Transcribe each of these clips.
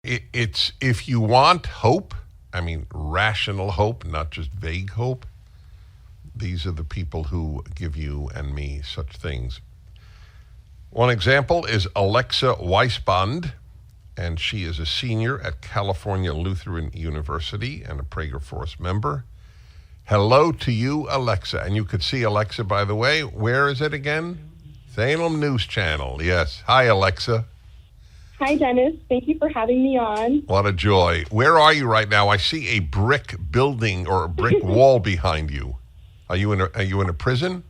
It's if you want hope, I mean rational hope, not just vague hope. These are the people who give you and me such things. One example is Alexa Weisbond, and she is a senior at California Lutheran University and a Prager Force member. Hello to you, Alexa. And you could see Alexa, by the way. Where is it again? Salem News Channel. Yes. Hi, Alexa. Hi, Dennis. Thank you for having me on. What a joy. Where are you right now? I see a brick building or a brick wall behind you. Are you in a prison?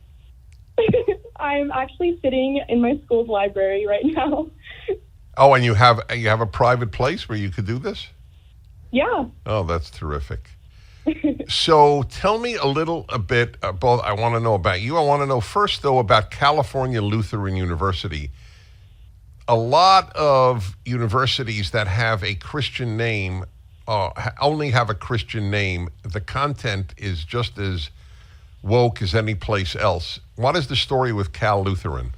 I'm actually sitting in my school's library right now. Oh, and you have a private place where you could do this? Yeah. Oh, that's terrific. So tell me a bit about, I want to know about you. I want to know first, though, about California Lutheran University. A lot of universities that have a Christian name only have a Christian name. The content is just as woke as any place else. What is the story with Cal Lutheran?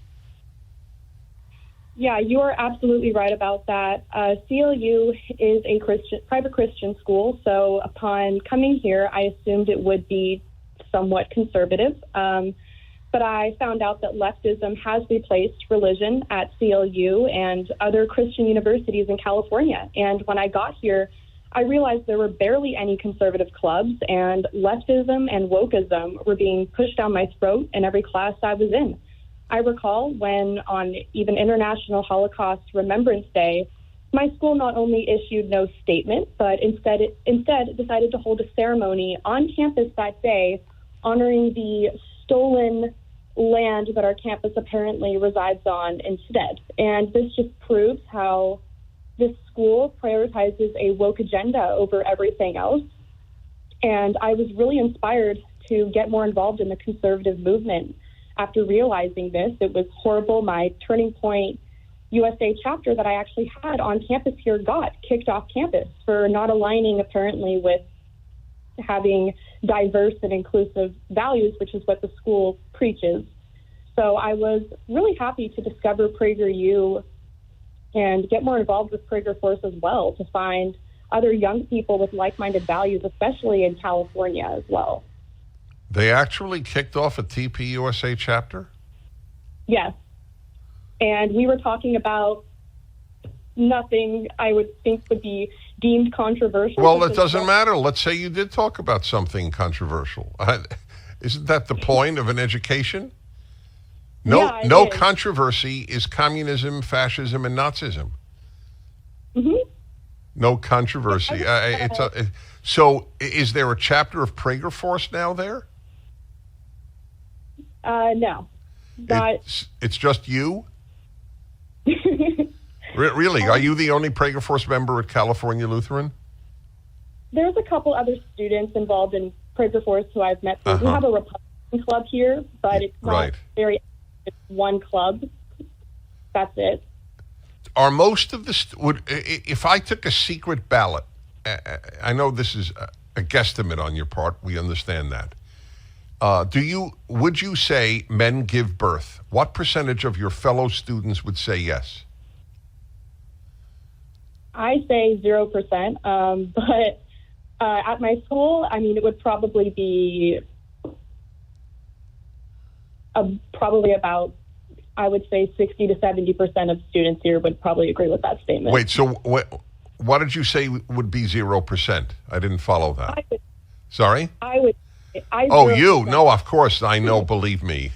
Yeah, you are absolutely right about that. CLU is a private Christian school, so upon coming here, I assumed it would be somewhat conservative. But I found out that leftism has replaced religion at CLU and other Christian universities in California. And when I got here, I realized there were barely any conservative clubs, and leftism and wokeism were being pushed down my throat in every class I was in. I recall when on even International Holocaust Remembrance Day, my school not only issued no statement, but instead decided to hold a ceremony on campus that day honoring the stolen land that our campus apparently resides on instead. And this just proves how this school prioritizes a woke agenda over everything else. And I was really inspired to get more involved in the conservative movement. After realizing this, it was horrible. My Turning Point USA chapter that I actually had on campus here got kicked off campus for not aligning apparently with having diverse and inclusive values, which is what the school preaches. So I was really happy to discover PragerU and get more involved with Prager Force as well, to find other young people with like-minded values, especially in California as well. They actually kicked off a TPUSA chapter? Yes. And we were talking about nothing I would think would be deemed controversial. Well, it doesn't matter. Let's say you did talk about something controversial. Isn't that the point of an education? No controversy is communism, fascism, and Nazism. Mm-hmm. No controversy. So is there a chapter of Prager Force now there? No. It's just you? Really? Are you the only Prager Force member at California Lutheran? There's a couple other students involved in Prager Force who I've met. We have a Republican club here, but it's not very. It's one club. That's it. Are most of the if I took a secret ballot, I know this is a guesstimate on your part. We understand that. Would you say men give birth? What percentage of your fellow students would say yes? I say 0%, but at my school, I mean, it would probably be probably about, I would say 60 to 70% of students here would probably agree with that statement. Wait, so what did you say would be 0%? I didn't follow that. Sorry? You? No, of course, I know, believe me.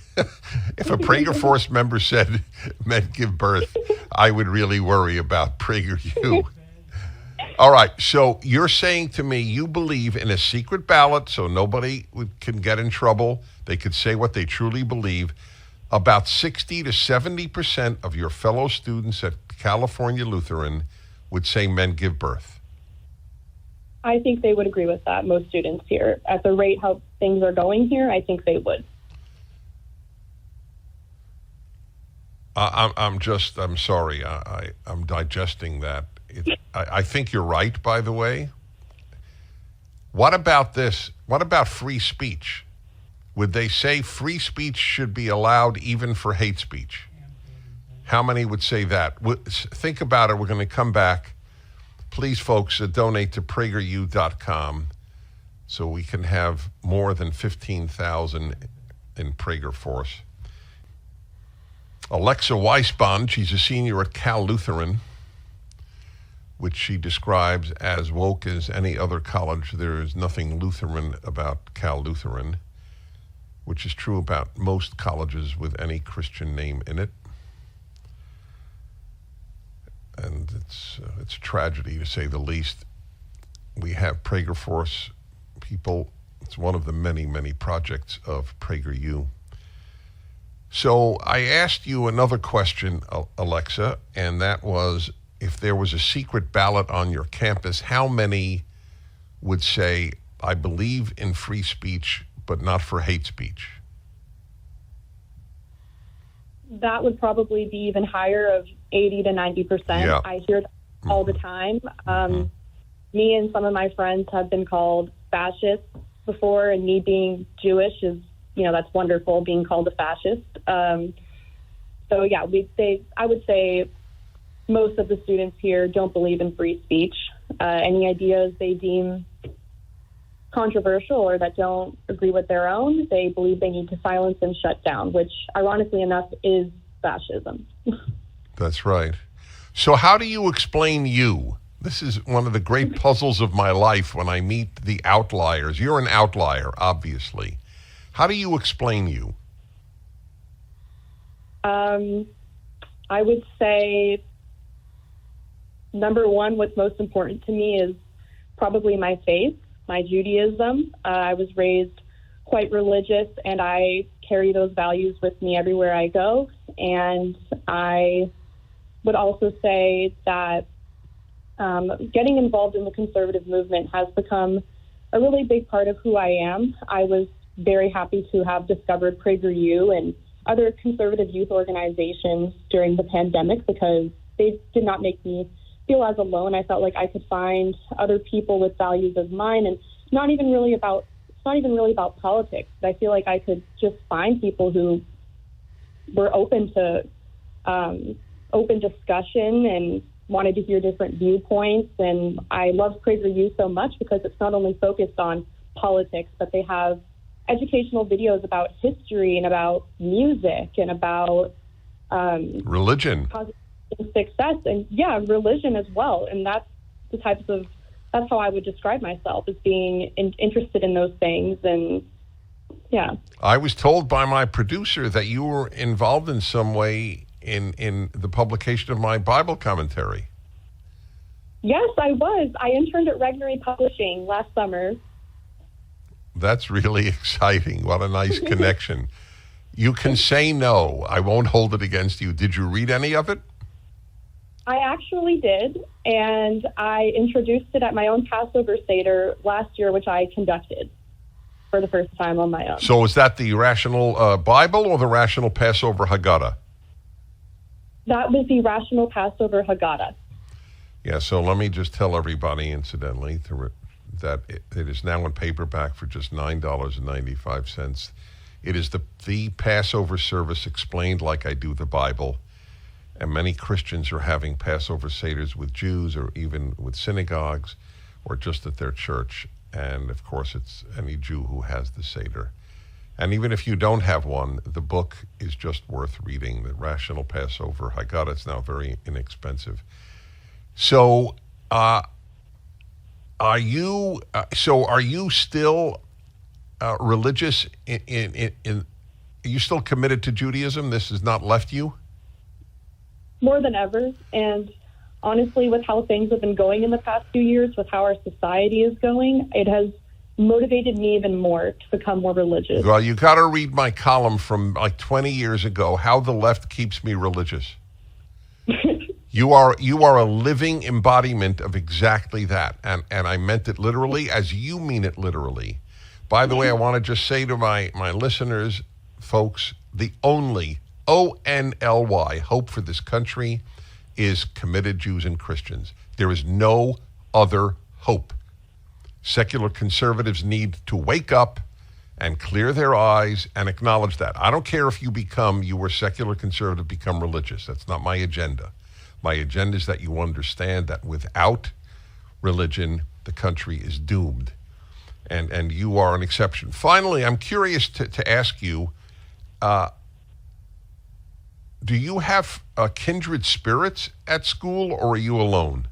If a Prager Force member said men give birth, I would really worry about PragerU. All right, so you're saying to me you believe in a secret ballot so nobody can get in trouble. They could say what they truly believe. About 60 to 70% of your fellow students at California Lutheran would say men give birth. I think they would agree with that, most students here. At the rate how things are going here, I think they would. I'm sorry. I'm digesting that. I think you're right, by the way. What about this? What about free speech? Would they say free speech should be allowed even for hate speech? How many would say that? Think about it. We're going to come back. please, folks, donate to PragerU.com so we can have more than 15,000 in Prager Force. Alexa Weisbond, she's a senior at Cal Lutheran, which she describes as woke as any other college. There is nothing Lutheran about Cal Lutheran, which is true about most colleges with any Christian name in it. And it's a tragedy, to say the least. We have Prager Force people. It's one of the many, many projects of PragerU. So I asked you another question, Alexa, and that was, if there was a secret ballot on your campus, how many would say, I believe in free speech, but not for hate speech? That would probably be even higher, of 80 to 90%. Yeah. I hear that all the time. Me and some of my friends have been called fascists before, and me being Jewish is, that's wonderful, being called a fascist. So yeah, I would say most of the students here don't believe in free speech. Any ideas they deem controversial or that don't agree with their own, they believe they need to silence and shut down, which ironically enough is fascism. That's right. So how do you explain you? This is one of the great puzzles of my life when I meet the outliers. You're an outlier, obviously. How do you explain you? I would say, number one, what's most important to me is probably my faith, my Judaism. I was raised quite religious, and I carry those values with me everywhere I go. And I would also say that getting involved in the conservative movement has become a really big part of who I am. I was very happy to have discovered PragerU and other conservative youth organizations during the pandemic, because they did not make me feel as alone. I felt like I could find other people with values of mine, and it's not even really about politics. I feel like I could just find people who were open to open discussion and wanted to hear different viewpoints. And I love PragerU so much because it's not only focused on politics, but they have educational videos about history and about music and about religion, success, and religion as well. And that's how I would describe myself, as being interested in those things. And yeah, I was told by my producer that you were involved in some way in the publication of my Bible commentary. Yes, I was. I interned at Regnery Publishing last summer. That's really exciting. What a nice connection. You can say no. I won't hold it against you. Did you read any of it? I actually did, and I introduced it at my own Passover Seder last year, which I conducted for the first time on my own. So is that the Rational Bible or the Rational Passover Haggadah? That was the Rational Passover Haggadah. Yeah, so let me just tell everybody, incidentally, that it is now in paperback for just $9.95. It is the Passover service explained like I do the Bible. And many Christians are having Passover Seders with Jews, or even with synagogues, or just at their church. And of course, it's any Jew who has the Seder. And even if you don't have one, the book is just worth reading. The Rational Passover Haggadah. It's now very inexpensive. So, are you still religious? Are you still committed to Judaism? This has not left you? More than ever. And honestly, with how things have been going in the past few years, with how our society is going, it has motivated me even more to become more religious. Well, you got to read my column from like 20 years ago, How the Left Keeps Me Religious. You are a living embodiment of exactly that. And I meant it literally as you mean it literally. By the way, I want to just say to my listeners, folks, the only ONLY, hope for this country, is committed Jews and Christians. There is no other hope. Secular conservatives need to wake up and clear their eyes and acknowledge that. I don't care if you were secular conservative, become religious. That's not my agenda. My agenda is that you understand that without religion, the country is doomed. And you are an exception. Finally, I'm curious to ask you, do you have kindred spirits at school, or are you alone?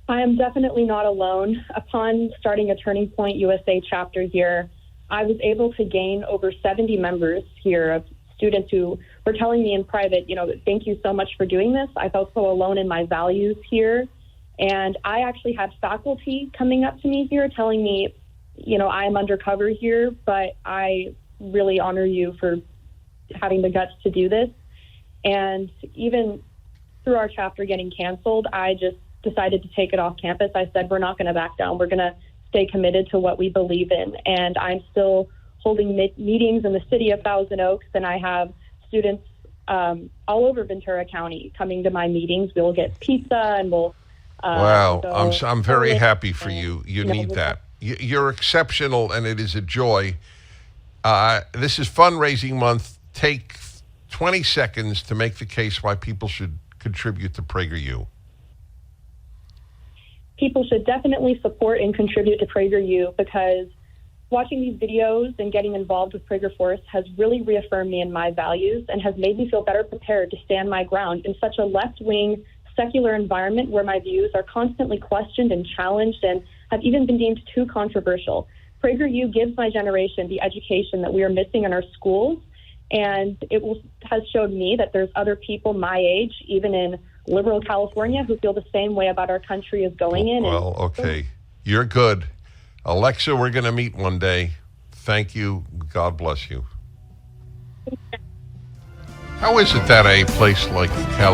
I am definitely not alone. Upon starting a Turning Point USA chapter here, I was able to gain over 70 members here of students who were telling me in private, thank you so much for doing this. I felt so alone in my values here. And I actually had faculty coming up to me here telling me, I'm undercover here, but I really honor you for having the guts to do this. And even through our chapter getting canceled, I just decided to take it off campus. I said, we're not going to back down. We're going to stay committed to what we believe in. And I'm still holding meetings in the city of Thousand Oaks, and I have students all over Ventura County coming to my meetings. We'll get pizza, and we'll... Wow, I'm very happy for you. You need that. You're exceptional, and it is a joy. This is fundraising month. Take 20 seconds to make the case why people should contribute to PragerU. People should definitely support and contribute to PragerU, because watching these videos and getting involved with Prager Force has really reaffirmed me in my values and has made me feel better prepared to stand my ground in such a left-wing, secular environment where my views are constantly questioned and challenged and have even been deemed too controversial. PragerU gives my generation the education that we are missing in our schools, and has showed me that there's other people my age, even in liberal California, who feel the same way about our country as going in. Well, okay. You're good. Alexa, we're going to meet one day. Thank you. God bless you. How is it that a place like California